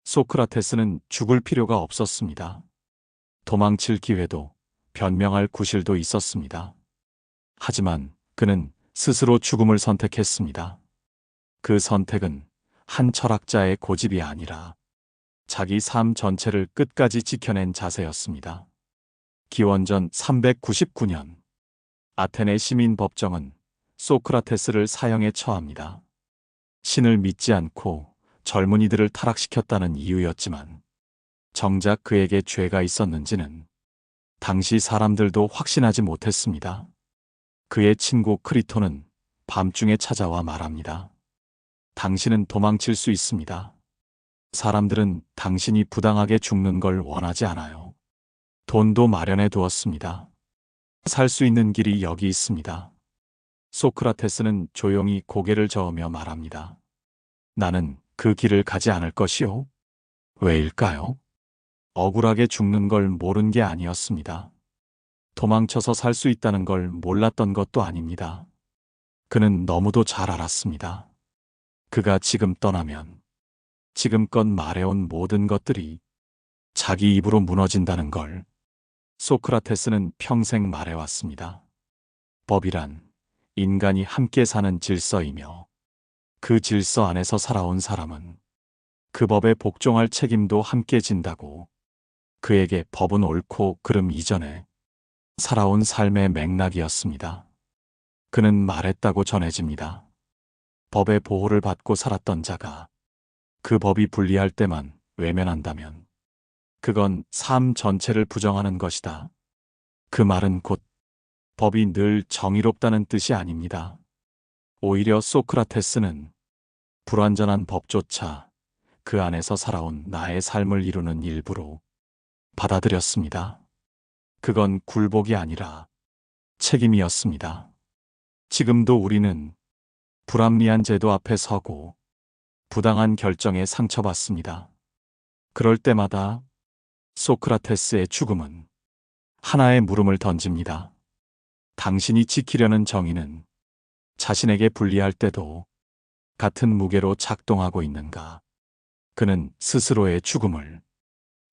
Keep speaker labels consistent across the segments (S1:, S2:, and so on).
S1: 소크라테스는 죽을 필요가 없었습니다. 도망칠 기회도 변명할 구실도 있었습니다. 하지만 그는 스스로 죽음을 선택했습니다. 그 선택은 한 철학자의 고집이 아니라 자기 삶 전체를 끝까지 지켜낸 자세였습니다. 기원전 399년 아테네 시민 법정은 소크라테스를 사형에 처합니다. 신을 믿지 않고 젊은이들을 타락시켰다는 이유였지만 정작 그에게 죄가 있었는지는 당시 사람들도 확신하지 못했습니다. 그의 친구 크리토는 밤중에 찾아와 말합니다. 당신은 도망칠 수 있습니다. 사람들은 당신이 부당하게 죽는 걸 원하지 않아요. 돈도 마련해 두었습니다. 살 수 있는 길이 여기 있습니다. 소크라테스는 조용히 고개를 저으며 말합니다. 나는 그 길을 가지 않을 것이요. 왜일까요? 억울하게 죽는 걸 모른 게 아니었습니다. 도망쳐서 살 수 있다는 걸 몰랐던 것도 아닙니다. 그는 너무도 잘 알았습니다. 그가 지금 떠나면 지금껏 말해온 모든 것들이 자기 입으로 무너진다는 걸 소크라테스는 평생 말해왔습니다. 법이란 인간이 함께 사는 질서이며 그 질서 안에서 살아온 사람은 그 법에 복종할 책임도 함께 진다고 그에게 법은 옳고 그름 이전에 살아온 삶의 맥락이었습니다. 그는 말했다고 전해집니다. 법의 보호를 받고 살았던 자가 그 법이 불리할 때만 외면한다면 그건 삶 전체를 부정하는 것이다. 그 말은 곧 법이 늘 정의롭다는 뜻이 아닙니다. 오히려 소크라테스는 불완전한 법조차 그 안에서 살아온 나의 삶을 이루는 일부로 받아들였습니다. 그건 굴복이 아니라 책임이었습니다. 지금도 우리는 불합리한 제도 앞에 서고 부당한 결정에 상처받습니다. 그럴 때마다 소크라테스의 죽음은 하나의 물음을 던집니다. 당신이 지키려는 정의는 자신에게 불리할 때도 같은 무게로 작동하고 있는가? 그는 스스로의 죽음을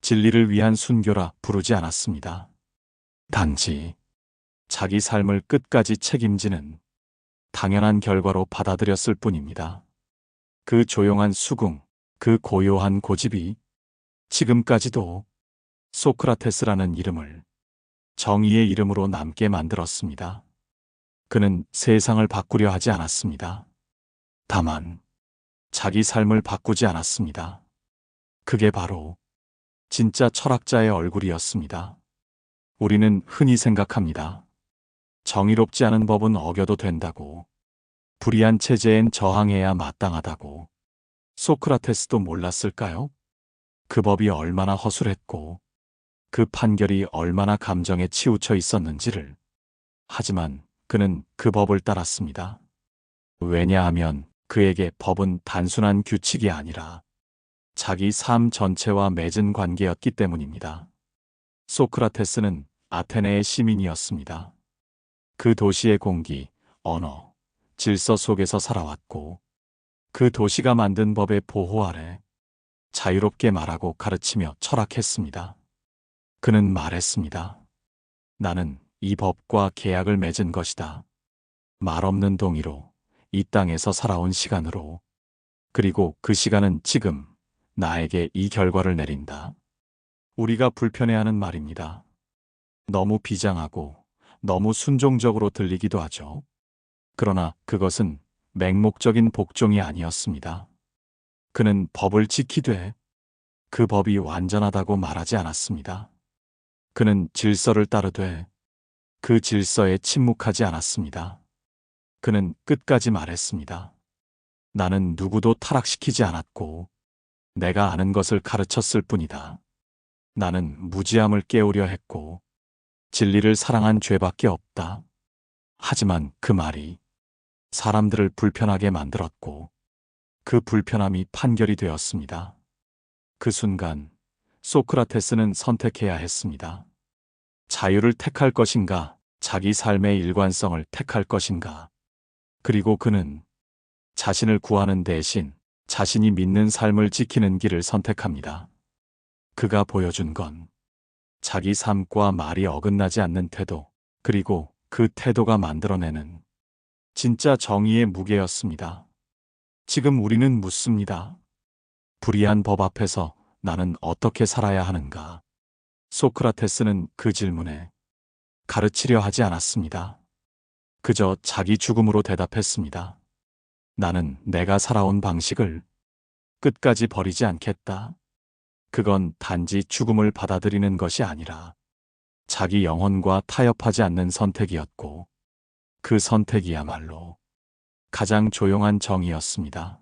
S1: 진리를 위한 순교라 부르지 않았습니다. 단지 자기 삶을 끝까지 책임지는 당연한 결과로 받아들였을 뿐입니다. 그 조용한 수긍, 그 고요한 고집이 지금까지도 소크라테스라는 이름을 정의의 이름으로 남게 만들었습니다. 그는 세상을 바꾸려 하지 않았습니다. 다만 자기 삶을 바꾸지 않았습니다. 그게 바로 진짜 철학자의 얼굴이었습니다. 우리는 흔히 생각합니다. 정의롭지 않은 법은 어겨도 된다고, 불의한 체제엔 저항해야 마땅하다고. 소크라테스도 몰랐을까요? 그 법이 얼마나 허술했고 그 판결이 얼마나 감정에 치우쳐 있었는지를. 하지만 그는 그 법을 따랐습니다. 왜냐하면 그에게 법은 단순한 규칙이 아니라 자기 삶 전체와 맺은 관계였기 때문입니다. 소크라테스는 아테네의 시민이었습니다. 그 도시의 공기, 언어, 질서 속에서 살아왔고 그 도시가 만든 법의 보호 아래 자유롭게 말하고 가르치며 철학했습니다. 그는 말했습니다. 나는 이 법과 계약을 맺은 것이다. 말 없는 동의로, 이 땅에서 살아온 시간으로, 그리고 그 시간은 지금 나에게 이 결과를 내린다. 우리가 불편해하는 말입니다. 너무 비장하고 너무 순종적으로 들리기도 하죠. 그러나 그것은 맹목적인 복종이 아니었습니다. 그는 법을 지키되 그 법이 완전하다고 말하지 않았습니다. 그는 질서를 따르되 그 질서에 침묵하지 않았습니다. 그는 끝까지 말했습니다. 나는 누구도 타락시키지 않았고 내가 아는 것을 가르쳤을 뿐이다. 나는 무지함을 깨우려 했고 진리를 사랑한 죄밖에 없다. 하지만 그 말이 사람들을 불편하게 만들었고 그 불편함이 판결이 되었습니다. 그 순간 소크라테스는 선택해야 했습니다. 자유를 택할 것인가, 자기 삶의 일관성을 택할 것인가. 그리고 그는 자신을 구하는 대신 자신이 믿는 삶을 지키는 길을 선택합니다. 그가 보여준 건 자기 삶과 말이 어긋나지 않는 태도, 그리고 그 태도가 만들어내는 진짜 정의의 무게였습니다. 지금 우리는 묻습니다. 불의한 법 앞에서 나는 어떻게 살아야 하는가? 소크라테스는 그 질문에 가르치려 하지 않았습니다. 그저 자기 죽음으로 대답했습니다. 나는 내가 살아온 방식을 끝까지 버리지 않겠다. 그건 단지 죽음을 받아들이는 것이 아니라 자기 영혼과 타협하지 않는 선택이었고, 그 선택이야말로 가장 조용한 정의였습니다.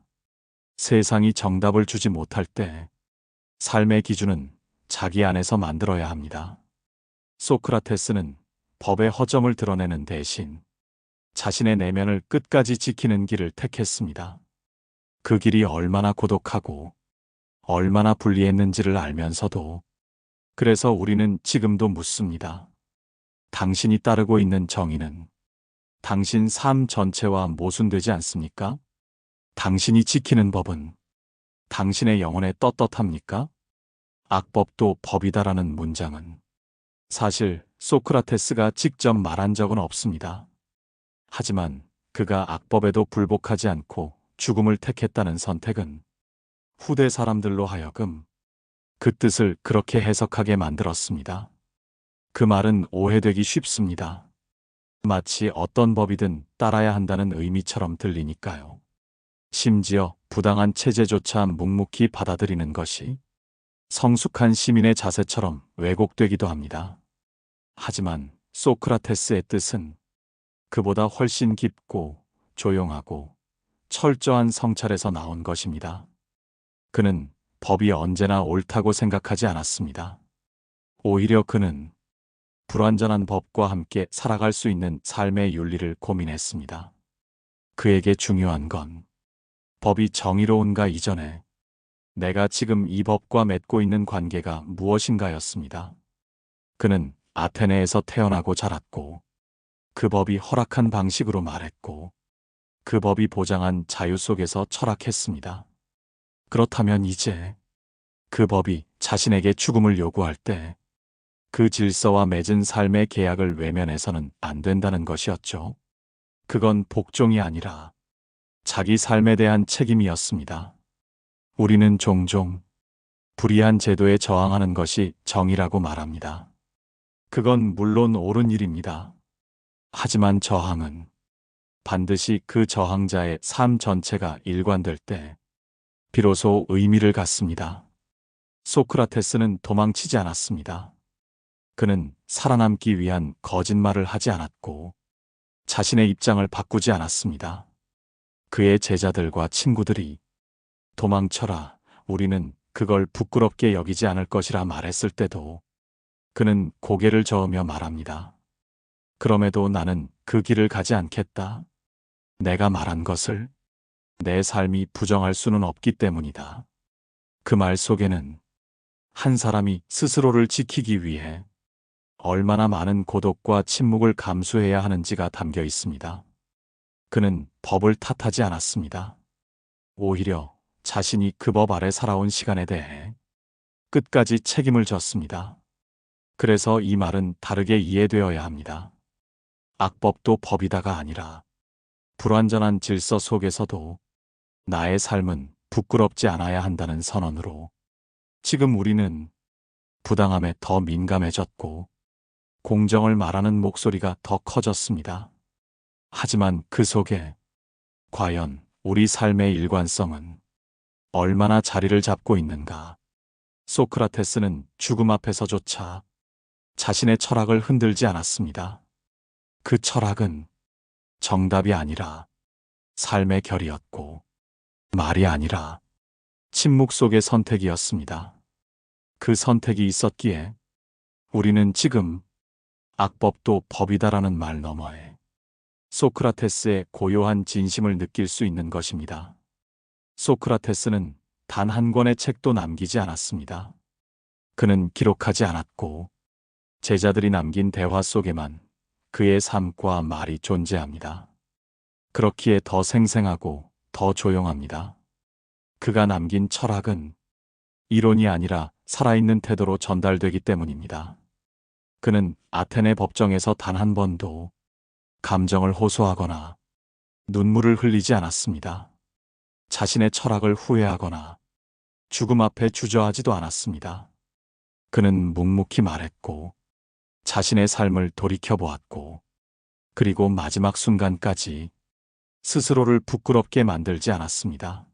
S1: 세상이 정답을 주지 못할 때 삶의 기준은 자기 안에서 만들어야 합니다. 소크라테스는 법의 허점을 드러내는 대신 자신의 내면을 끝까지 지키는 길을 택했습니다. 그 길이 얼마나 고독하고 얼마나 불리했는지를 알면서도, 그래서 우리는 지금도 묻습니다. 당신이 따르고 있는 정의는 당신 삶 전체와 모순되지 않습니까? 당신이 지키는 법은 당신의 영혼에 떳떳합니까? 악법도 법이다라는 문장은 사실 소크라테스가 직접 말한 적은 없습니다. 하지만 그가 악법에도 불복하지 않고 죽음을 택했다는 선택은 후대 사람들로 하여금 그 뜻을 그렇게 해석하게 만들었습니다. 그 말은 오해되기 쉽습니다. 마치 어떤 법이든 따라야 한다는 의미처럼 들리니까요. 심지어 부당한 체제조차 묵묵히 받아들이는 것이 성숙한 시민의 자세처럼 왜곡되기도 합니다. 하지만 소크라테스의 뜻은 그보다 훨씬 깊고 조용하고 철저한 성찰에서 나온 것입니다. 그는 법이 언제나 옳다고 생각하지 않았습니다. 오히려 그는 불완전한 법과 함께 살아갈 수 있는 삶의 윤리를 고민했습니다. 그에게 중요한 건 법이 정의로운가 이전에 내가 지금 이 법과 맺고 있는 관계가 무엇인가였습니다. 그는 아테네에서 태어나고 자랐고, 그 법이 허락한 방식으로 말했고, 그 법이 보장한 자유 속에서 철학했습니다. 그렇다면 이제 그 법이 자신에게 죽음을 요구할 때 그 질서와 맺은 삶의 계약을 외면해서는 안 된다는 것이었죠. 그건 복종이 아니라 자기 삶에 대한 책임이었습니다. 우리는 종종 불의한 제도에 저항하는 것이 정의라고 말합니다. 그건 물론 옳은 일입니다. 하지만 저항은 반드시 그 저항자의 삶 전체가 일관될 때 비로소 의미를 갖습니다. 소크라테스는 도망치지 않았습니다. 그는 살아남기 위한 거짓말을 하지 않았고 자신의 입장을 바꾸지 않았습니다. 그의 제자들과 친구들이 도망쳐라, 우리는 그걸 부끄럽게 여기지 않을 것이라 말했을 때도 그는 고개를 저으며 말합니다. 그럼에도 나는 그 길을 가지 않겠다. 내가 말한 것을 내 삶이 부정할 수는 없기 때문이다. 그 말 속에는 한 사람이 스스로를 지키기 위해 얼마나 많은 고독과 침묵을 감수해야 하는지가 담겨 있습니다. 그는 법을 탓하지 않았습니다. 오히려 자신이 그 법 아래 살아온 시간에 대해 끝까지 책임을 졌습니다. 그래서 이 말은 다르게 이해되어야 합니다. 악법도 법이다가 아니라 불완전한 질서 속에서도 나의 삶은 부끄럽지 않아야 한다는 선언으로, 지금 우리는 부당함에 더 민감해졌고 공정을 말하는 목소리가 더 커졌습니다. 하지만 그 속에 과연 우리 삶의 일관성은 얼마나 자리를 잡고 있는가? 소크라테스는 죽음 앞에서조차 자신의 철학을 흔들지 않았습니다. 그 철학은 정답이 아니라 삶의 결이었고, 말이 아니라 침묵 속의 선택이었습니다. 그 선택이 있었기에 우리는 지금 악법도 법이다라는 말 너머에 소크라테스의 고요한 진심을 느낄 수 있는 것입니다. 소크라테스는 단 한 권의 책도 남기지 않았습니다. 그는 기록하지 않았고 제자들이 남긴 대화 속에만 그의 삶과 말이 존재합니다. 그렇기에 더 생생하고 더 조용합니다. 그가 남긴 철학은 이론이 아니라 살아있는 태도로 전달되기 때문입니다. 그는 아테네 법정에서 단 한 번도 감정을 호소하거나 눈물을 흘리지 않았습니다. 자신의 철학을 후회하거나 죽음 앞에 주저하지도 않았습니다. 그는 묵묵히 말했고 자신의 삶을 돌이켜보았고 그리고 마지막 순간까지 스스로를 부끄럽게 만들지 않았습니다.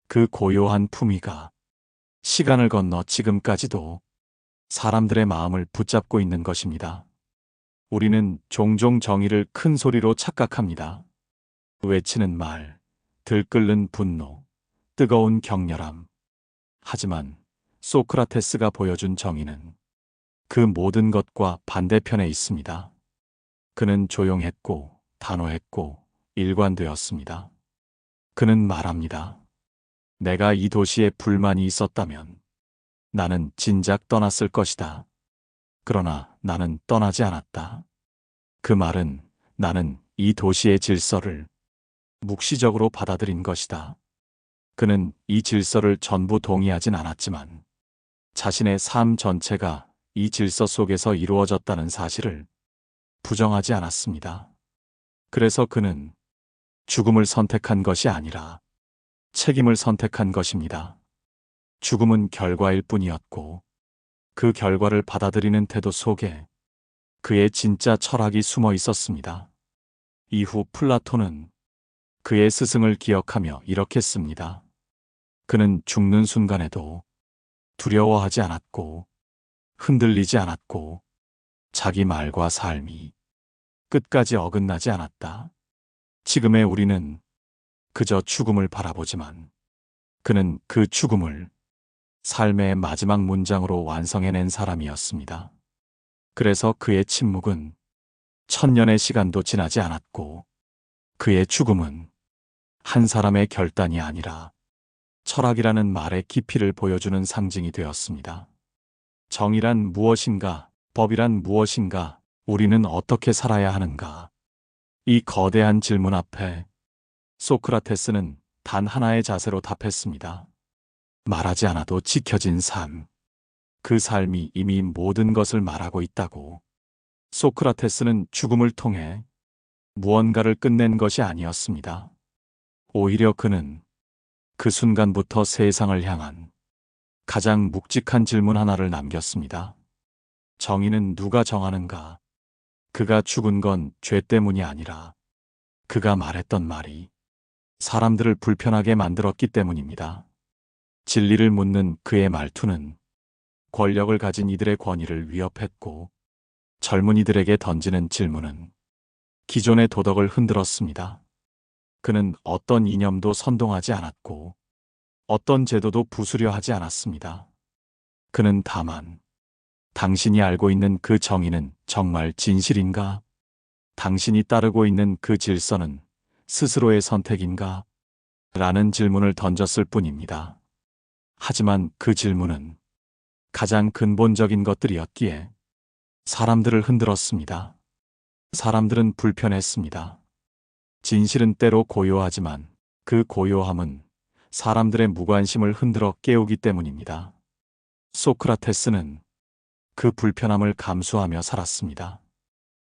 S1: 그 고요한 품위가 시간을 건너 지금까지도 사람들의 마음을 붙잡고 있는 것입니다. 우리는 종종 정의를 큰 소리로 착각합니다. 외치는 말, 들끓는 분노, 뜨거운 격렬함. 하지만 소크라테스가 보여준 정의는 그 모든 것과 반대편에 있습니다. 그는 조용했고 단호했고 일관되었습니다. 그는 말합니다. 내가 이 도시에 불만이 있었다면 나는 진작 떠났을 것이다. 그러나 나는 떠나지 않았다. 그 말은 나는 이 도시의 질서를 묵시적으로 받아들인 것이다. 그는 이 질서를 전부 동의하진 않았지만 자신의 삶 전체가 이 질서 속에서 이루어졌다는 사실을 부정하지 않았습니다. 그래서 그는 죽음을 선택한 것이 아니라 책임을 선택한 것입니다. 죽음은 결과일 뿐이었고 그 결과를 받아들이는 태도 속에 그의 진짜 철학이 숨어 있었습니다. 이후 플라톤은 그의 스승을 기억하며 이렇게 씁니다. 그는 죽는 순간에도 두려워하지 않았고 흔들리지 않았고 자기 말과 삶이 끝까지 어긋나지 않았다. 지금의 우리는 그저 죽음을 바라보지만 그는 그 죽음을 삶의 마지막 문장으로 완성해낸 사람이었습니다. 그래서 그의 침묵은 천년의 시간도 지나지 않았고 그의 죽음은 한 사람의 결단이 아니라 철학이라는 말의 깊이를 보여주는 상징이 되었습니다. 정의란 무엇인가? 법이란 무엇인가? 우리는 어떻게 살아야 하는가? 이 거대한 질문 앞에 소크라테스는 단 하나의 자세로 답했습니다. 말하지 않아도 지켜진 삶. 그 삶이 이미 모든 것을 말하고 있다고. 소크라테스는 죽음을 통해 무언가를 끝낸 것이 아니었습니다. 오히려 그는 그 순간부터 세상을 향한 가장 묵직한 질문 하나를 남겼습니다. 정의는 누가 정하는가? 그가 죽은 건 죄 때문이 아니라 그가 말했던 말이 사람들을 불편하게 만들었기 때문입니다. 진리를 묻는 그의 말투는 권력을 가진 이들의 권위를 위협했고 젊은이들에게 던지는 질문은 기존의 도덕을 흔들었습니다. 그는 어떤 이념도 선동하지 않았고 어떤 제도도 부수려 하지 않았습니다. 그는 다만 당신이 알고 있는 그 정의는 정말 진실인가? 당신이 따르고 있는 그 질서는 스스로의 선택인가? 라는 질문을 던졌을 뿐입니다. 하지만 그 질문은 가장 근본적인 것들이었기에 사람들을 흔들었습니다. 사람들은 불편했습니다. 진실은 때로 고요하지만 그 고요함은 사람들의 무관심을 흔들어 깨우기 때문입니다. 소크라테스는 그 불편함을 감수하며 살았습니다.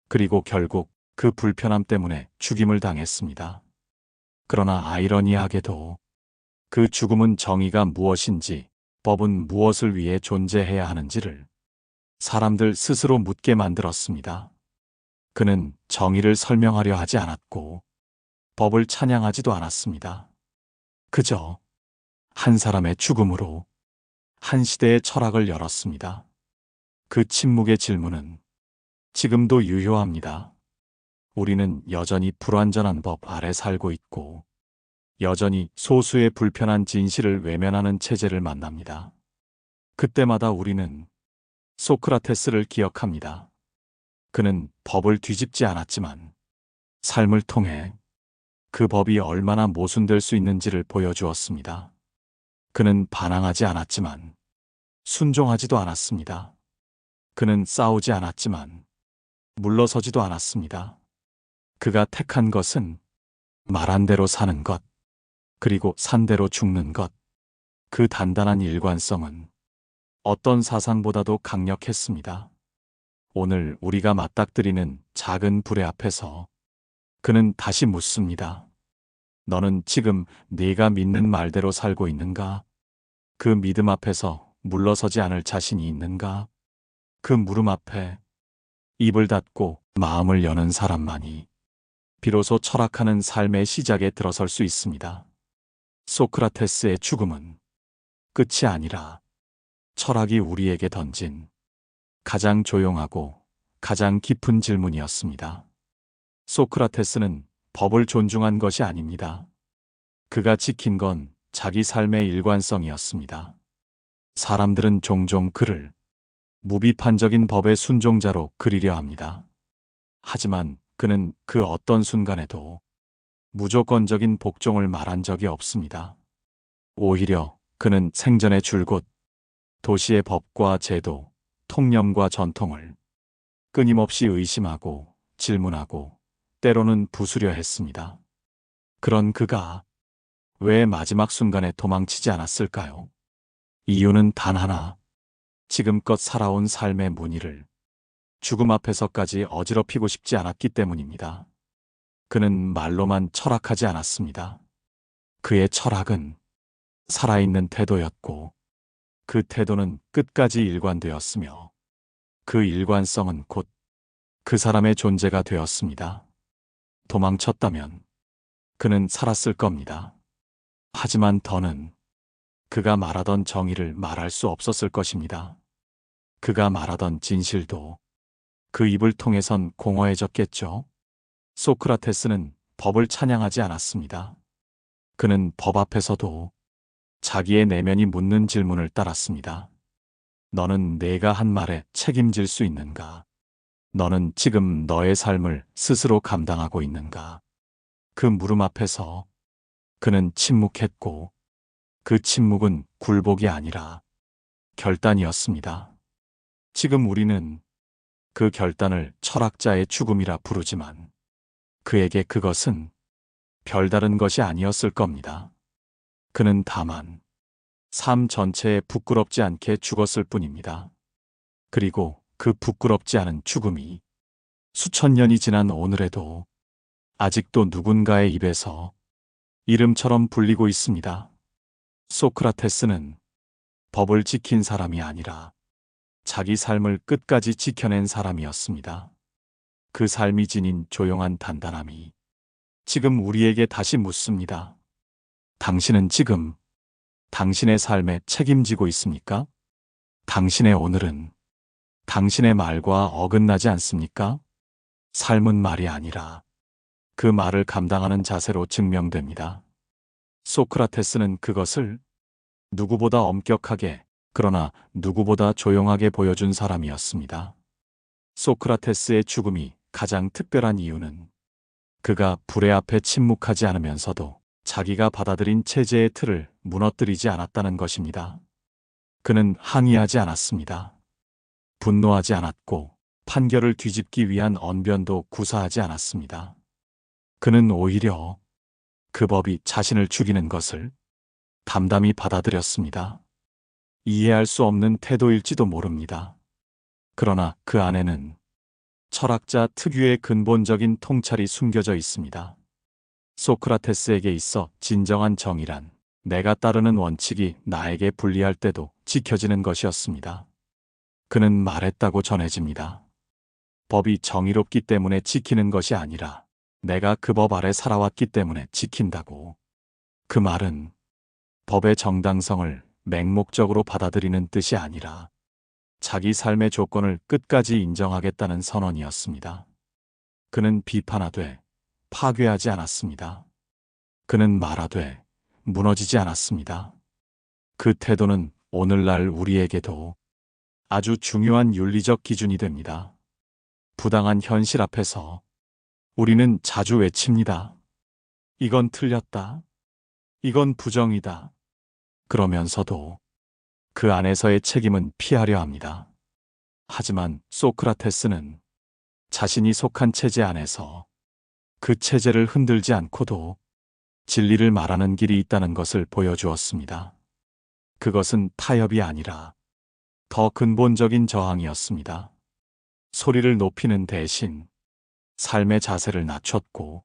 S1: 그리고 결국 그 불편함 때문에 죽임을 당했습니다. 그러나 아이러니하게도 그 죽음은 정의가 무엇인지, 법은 무엇을 위해 존재해야 하는지를 사람들 스스로 묻게 만들었습니다. 그는 정의를 설명하려 하지 않았고 법을 찬양하지도 않았습니다. 그저 한 사람의 죽음으로 한 시대의 철학을 열었습니다. 그 침묵의 질문은 지금도 유효합니다. 우리는 여전히 불완전한 법 아래 살고 있고 여전히 소수의 불편한 진실을 외면하는 체제를 만납니다. 그때마다 우리는 소크라테스를 기억합니다. 그는 법을 뒤집지 않았지만 삶을 통해 그 법이 얼마나 모순될 수 있는지를 보여주었습니다. 그는 반항하지 않았지만 순종하지도 않았습니다. 그는 싸우지 않았지만 물러서지도 않았습니다. 그가 택한 것은 말한 대로 사는 것, 그리고 산대로 죽는 것. 그 단단한 일관성은 어떤 사상보다도 강력했습니다. 오늘 우리가 맞닥뜨리는 작은 불의 앞에서 그는 다시 묻습니다. 너는 지금 네가 믿는 말대로 살고 있는가? 그 믿음 앞에서 물러서지 않을 자신이 있는가? 그 물음 앞에 입을 닫고 마음을 여는 사람만이 비로소 철학하는 삶의 시작에 들어설 수 있습니다. 소크라테스의 죽음은 끝이 아니라 철학이 우리에게 던진 가장 조용하고 가장 깊은 질문이었습니다. 소크라테스는 법을 존중한 것이 아닙니다. 그가 지킨 건 자기 삶의 일관성이었습니다. 사람들은 종종 그를 무비판적인 법의 순종자로 그리려 합니다. 하지만 그는 그 어떤 순간에도 무조건적인 복종을 말한 적이 없습니다. 오히려 그는 생전의 줄곧 도시의 법과 제도, 통념과 전통을 끊임없이 의심하고 질문하고 때로는 부수려 했습니다. 그런 그가 왜 마지막 순간에 도망치지 않았을까요? 이유는 단 하나, 지금껏 살아온 삶의 무늬를 죽음 앞에서까지 어지럽히고 싶지 않았기 때문입니다. 그는 말로만 철학하지 않았습니다. 그의 철학은 살아있는 태도였고 그 태도는 끝까지 일관되었으며 그 일관성은 곧 그 사람의 존재가 되었습니다. 도망쳤다면 그는 살았을 겁니다. 하지만 더는 그가 말하던 정의를 말할 수 없었을 것입니다. 그가 말하던 진실도 그 입을 통해선 공허해졌겠죠. 소크라테스는 법을 찬양하지 않았습니다. 그는 법 앞에서도 자기의 내면이 묻는 질문을 따랐습니다. 너는 내가 한 말에 책임질 수 있는가? 너는 지금 너의 삶을 스스로 감당하고 있는가? 그 물음 앞에서 그는 침묵했고 그 침묵은 굴복이 아니라 결단이었습니다. 지금 우리는 그 결단을 철학자의 죽음이라 부르지만 그에게 그것은 별다른 것이 아니었을 겁니다. 그는 다만 삶 전체에 부끄럽지 않게 죽었을 뿐입니다. 그리고 그 부끄럽지 않은 죽음이 수천 년이 지난 오늘에도 아직도 누군가의 입에서 이름처럼 불리고 있습니다. 소크라테스는 법을 지킨 사람이 아니라 자기 삶을 끝까지 지켜낸 사람이었습니다. 그 삶이 지닌 조용한 단단함이 지금 우리에게 다시 묻습니다. 당신은 지금 당신의 삶에 책임지고 있습니까? 당신의 오늘은 당신의 말과 어긋나지 않습니까? 삶은 말이 아니라 그 말을 감당하는 자세로 증명됩니다. 소크라테스는 그것을 누구보다 엄격하게 그러나 누구보다 조용하게 보여준 사람이었습니다. 소크라테스의 죽음이 가장 특별한 이유는 그가 불의 앞에 침묵하지 않으면서도 자기가 받아들인 체제의 틀을 무너뜨리지 않았다는 것입니다. 그는 항의하지 않았습니다. 분노하지 않았고 판결을 뒤집기 위한 언변도 구사하지 않았습니다. 그는 오히려 그 법이 자신을 죽이는 것을 담담히 받아들였습니다. 이해할 수 없는 태도일지도 모릅니다. 그러나 그 안에는 철학자 특유의 근본적인 통찰이 숨겨져 있습니다. 소크라테스에게 있어 진정한 정의란 내가 따르는 원칙이 나에게 불리할 때도 지켜지는 것이었습니다. 그는 말했다고 전해집니다. 법이 정의롭기 때문에 지키는 것이 아니라 내가 그 법 아래 살아왔기 때문에 지킨다고. 그 말은 법의 정당성을 맹목적으로 받아들이는 뜻이 아니라 자기 삶의 조건을 끝까지 인정하겠다는 선언이었습니다. 그는 비판하되 파괴하지 않았습니다. 그는 말하되 무너지지 않았습니다. 그 태도는 오늘날 우리에게도 아주 중요한 윤리적 기준이 됩니다. 부당한 현실 앞에서 우리는 자주 외칩니다. 이건 틀렸다. 이건 부정이다. 그러면서도 그 안에서의 책임은 피하려 합니다. 하지만 소크라테스는 자신이 속한 체제 안에서 그 체제를 흔들지 않고도 진리를 말하는 길이 있다는 것을 보여주었습니다. 그것은 타협이 아니라 더 근본적인 저항이었습니다. 소리를 높이는 대신 삶의 자세를 낮췄고,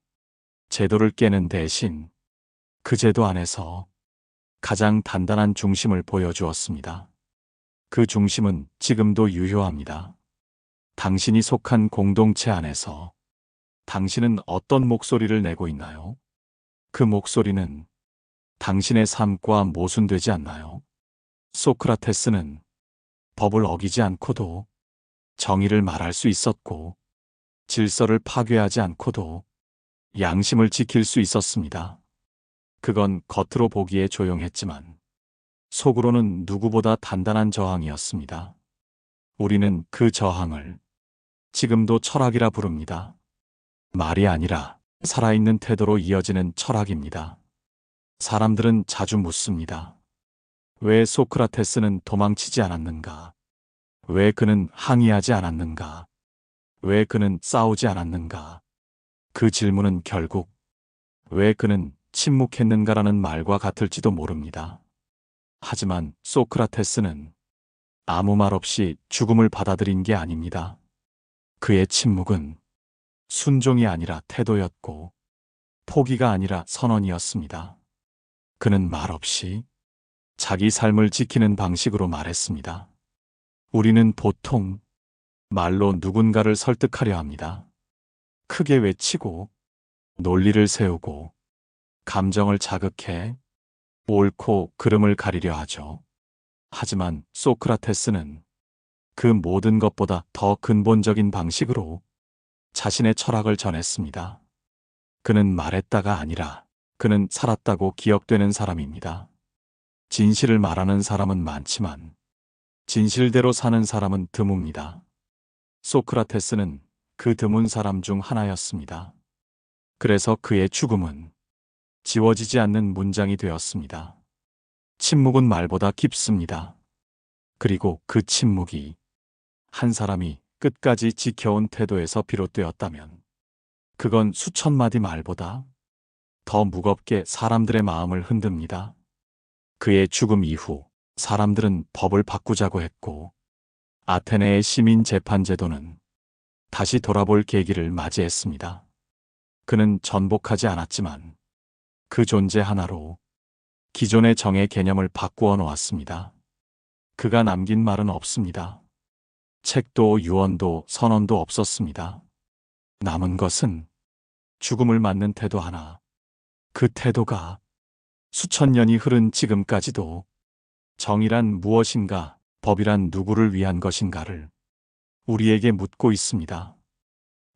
S1: 제도를 깨는 대신 그 제도 안에서 가장 단단한 중심을 보여주었습니다. 그 중심은 지금도 유효합니다. 당신이 속한 공동체 안에서 당신은 어떤 목소리를 내고 있나요? 그 목소리는 당신의 삶과 모순되지 않나요? 소크라테스는 법을 어기지 않고도 정의를 말할 수 있었고, 질서를 파괴하지 않고도 양심을 지킬 수 있었습니다. 그건 겉으로 보기에 조용했지만 속으로는 누구보다 단단한 저항이었습니다. 우리는 그 저항을 지금도 철학이라 부릅니다. 말이 아니라 살아있는 태도로 이어지는 철학입니다. 사람들은 자주 묻습니다. 왜 소크라테스는 도망치지 않았는가? 왜 그는 항의하지 않았는가? 왜 그는 싸우지 않았는가? 그 질문은 결국 왜 그는 침묵했는가라는 말과 같을지도 모릅니다. 하지만 소크라테스는 아무 말 없이 죽음을 받아들인 게 아닙니다. 그의 침묵은 순종이 아니라 태도였고, 포기가 아니라 선언이었습니다. 그는 말없이 자기 삶을 지키는 방식으로 말했습니다. 우리는 보통 말로 누군가를 설득하려 합니다. 크게 외치고, 논리를 세우고, 감정을 자극해 옳고 그름을 가리려 하죠. 하지만 소크라테스는 그 모든 것보다 더 근본적인 방식으로 자신의 철학을 전했습니다. 그는 말했다가 아니라 그는 살았다고 기억되는 사람입니다. 진실을 말하는 사람은 많지만 진실대로 사는 사람은 드뭅니다. 소크라테스는 그 드문 사람 중 하나였습니다. 그래서 그의 죽음은 지워지지 않는 문장이 되었습니다. 침묵은 말보다 깊습니다. 그리고 그 침묵이 한 사람이 끝까지 지켜온 태도에서 비롯되었다면 그건 수천 마디 말보다 더 무겁게 사람들의 마음을 흔듭니다. 그의 죽음 이후 사람들은 법을 바꾸자고 했고, 아테네의 시민 재판 제도는 다시 돌아볼 계기를 맞이했습니다. 그는 전복하지 않았지만 그 존재 하나로 기존의 정의 개념을 바꾸어 놓았습니다. 그가 남긴 말은 없습니다. 책도 유언도 선언도 없었습니다. 남은 것은 죽음을 맞는 태도 하나. 그 태도가 수천 년이 흐른 지금까지도 정의란 무엇인가, 법이란 누구를 위한 것인가를 우리에게 묻고 있습니다.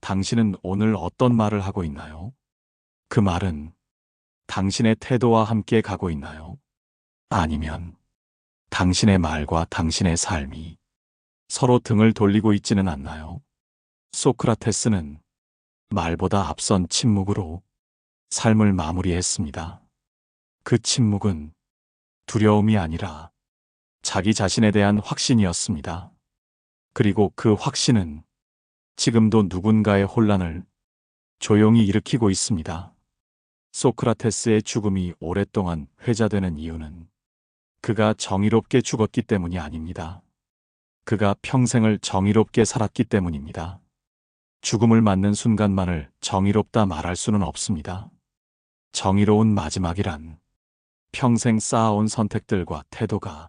S1: 당신은 오늘 어떤 말을 하고 있나요? 그 말은 당신의 태도와 함께 가고 있나요? 아니면 당신의 말과 당신의 삶이 서로 등을 돌리고 있지는 않나요? 소크라테스는 말보다 앞선 침묵으로 삶을 마무리했습니다. 그 침묵은 두려움이 아니라 자기 자신에 대한 확신이었습니다. 그리고 그 확신은 지금도 누군가의 혼란을 조용히 일으키고 있습니다. 소크라테스의 죽음이 오랫동안 회자되는 이유는 그가 정의롭게 죽었기 때문이 아닙니다. 그가 평생을 정의롭게 살았기 때문입니다. 죽음을 맞는 순간만을 정의롭다 말할 수는 없습니다. 정의로운 마지막이란 평생 쌓아온 선택들과 태도가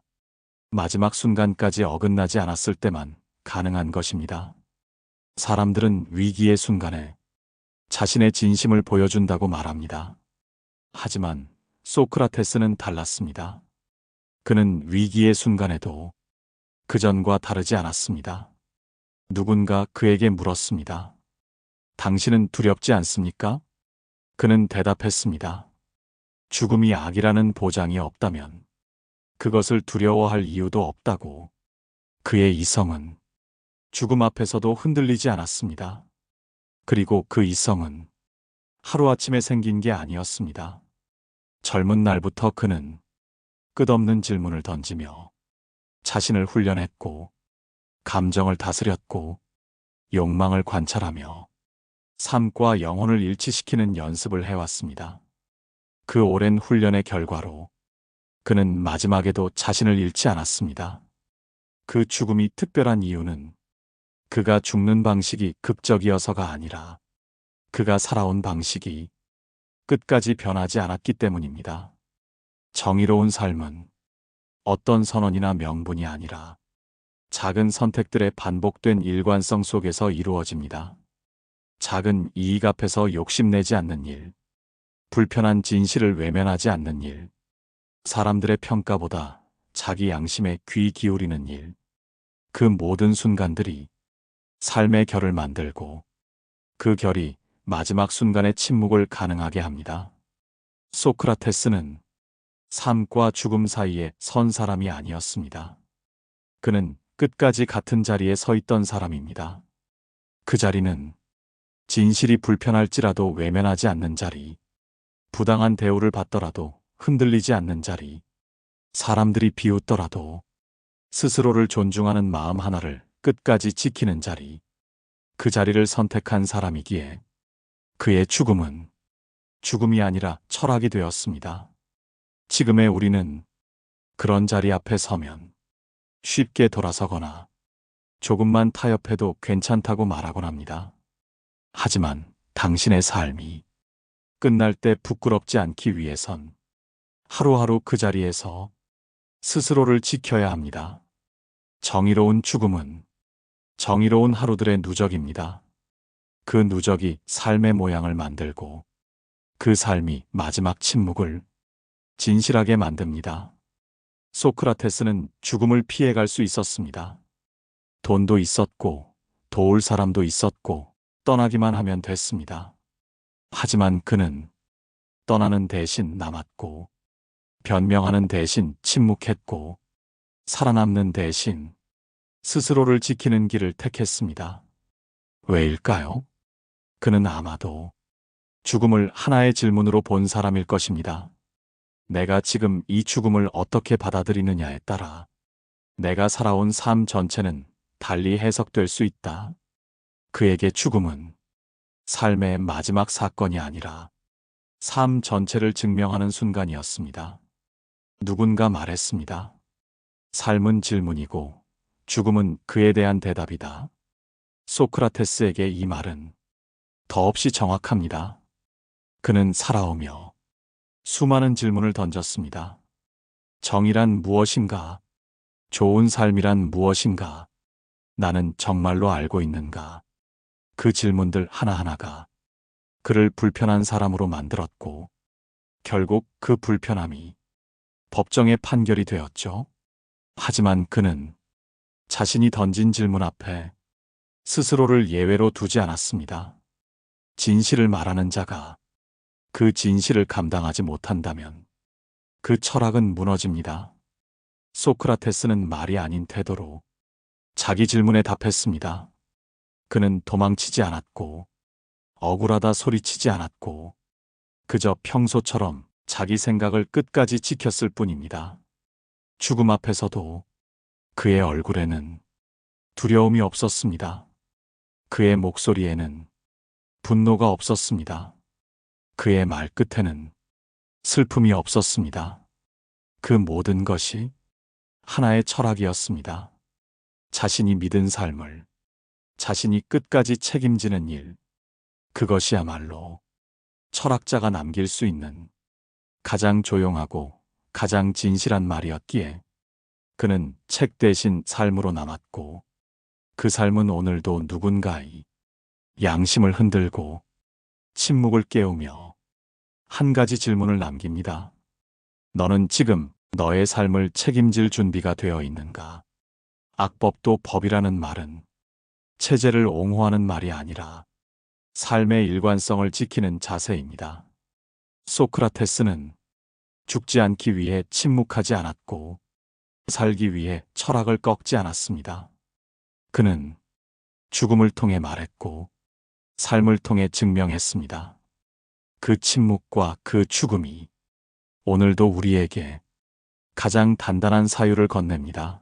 S1: 마지막 순간까지 어긋나지 않았을 때만 가능한 것입니다. 사람들은 위기의 순간에 자신의 진심을 보여준다고 말합니다. 하지만 소크라테스는 달랐습니다. 그는 위기의 순간에도 그전과 다르지 않았습니다. 누군가 그에게 물었습니다. 당신은 두렵지 않습니까? 그는 대답했습니다. 죽음이 악이라는 보장이 없다면 그것을 두려워할 이유도 없다고. 그의 이성은 죽음 앞에서도 흔들리지 않았습니다. 그리고 그 이성은 하루아침에 생긴 게 아니었습니다. 젊은 날부터 그는 끝없는 질문을 던지며 자신을 훈련했고, 감정을 다스렸고, 욕망을 관찰하며 삶과 영혼을 일치시키는 연습을 해왔습니다. 그 오랜 훈련의 결과로 그는 마지막에도 자신을 잃지 않았습니다. 그 죽음이 특별한 이유는 그가 죽는 방식이 극적이어서가 아니라 그가 살아온 방식이 끝까지 변하지 않았기 때문입니다. 정의로운 삶은 어떤 선언이나 명분이 아니라 작은 선택들의 반복된 일관성 속에서 이루어집니다. 작은 이익 앞에서 욕심내지 않는 일, 불편한 진실을 외면하지 않는 일, 사람들의 평가보다 자기 양심에 귀 기울이는 일, 그 모든 순간들이 삶의 결을 만들고 그 결이 마지막 순간의 침묵을 가능하게 합니다. 소크라테스는 삶과 죽음 사이에 선 사람이 아니었습니다. 그는 끝까지 같은 자리에 서 있던 사람입니다. 그 자리는 진실이 불편할지라도 외면하지 않는 자리, 부당한 대우를 받더라도 흔들리지 않는 자리, 사람들이 비웃더라도 스스로를 존중하는 마음 하나를 끝까지 지키는 자리, 그 자리를 선택한 사람이기에 그의 죽음은 죽음이 아니라 철학이 되었습니다. 지금의 우리는 그런 자리 앞에 서면 쉽게 돌아서거나 조금만 타협해도 괜찮다고 말하곤 합니다. 하지만 당신의 삶이 끝날 때 부끄럽지 않기 위해선 하루하루 그 자리에서 스스로를 지켜야 합니다. 정의로운 죽음은 정의로운 하루들의 누적입니다. 그 누적이 삶의 모양을 만들고 그 삶이 마지막 침묵을 진실하게 만듭니다. 소크라테스는 죽음을 피해갈 수 있었습니다. 돈도 있었고 도울 사람도 있었고 떠나기만 하면 됐습니다. 하지만 그는 떠나는 대신 남았고 변명하는 대신 침묵했고 살아남는 대신 스스로를 지키는 길을 택했습니다. 왜일까요? 그는 아마도 죽음을 하나의 질문으로 본 사람일 것입니다. 내가 지금 이 죽음을 어떻게 받아들이느냐에 따라 내가 살아온 삶 전체는 달리 해석될 수 있다. 그에게 죽음은 삶의 마지막 사건이 아니라 삶 전체를 증명하는 순간이었습니다. 누군가 말했습니다. 삶은 질문이고 죽음은 그에 대한 대답이다. 소크라테스에게 이 말은 더없이 정확합니다. 그는 살아오며 수많은 질문을 던졌습니다. 정의란 무엇인가? 좋은 삶이란 무엇인가? 나는 정말로 알고 있는가? 그 질문들 하나하나가 그를 불편한 사람으로 만들었고 결국 그 불편함이 법정의 판결이 되었죠. 하지만 그는 자신이 던진 질문 앞에 스스로를 예외로 두지 않았습니다. 진실을 말하는 자가 그 진실을 감당하지 못한다면 그 철학은 무너집니다. 소크라테스는 말이 아닌 태도로 자기 질문에 답했습니다. 그는 도망치지 않았고 억울하다 소리치지 않았고 그저 평소처럼 자기 생각을 끝까지 지켰을 뿐입니다. 죽음 앞에서도 그의 얼굴에는 두려움이 없었습니다. 그의 목소리에는 분노가 없었습니다. 그의 말끝에는 슬픔이 없었습니다. 그 모든 것이 하나의 철학이었습니다. 자신이 믿은 삶을 자신이 끝까지 책임지는 일, 그것이야말로 철학자가 남길 수 있는 가장 조용하고 가장 진실한 말이었기에 그는 책 대신 삶으로 남았고 그 삶은 오늘도 누군가의 양심을 흔들고 침묵을 깨우며 한 가지 질문을 남깁니다. 너는 지금 너의 삶을 책임질 준비가 되어 있는가? 악법도 법이라는 말은 체제를 옹호하는 말이 아니라 삶의 일관성을 지키는 자세입니다. 소크라테스는 죽지 않기 위해 침묵하지 않았고 살기 위해 철학을 꺾지 않았습니다. 그는 죽음을 통해 말했고 삶을 통해 증명했습니다. 그 침묵과 그 죽음이 오늘도 우리에게 가장 단단한 사유를 건넵니다.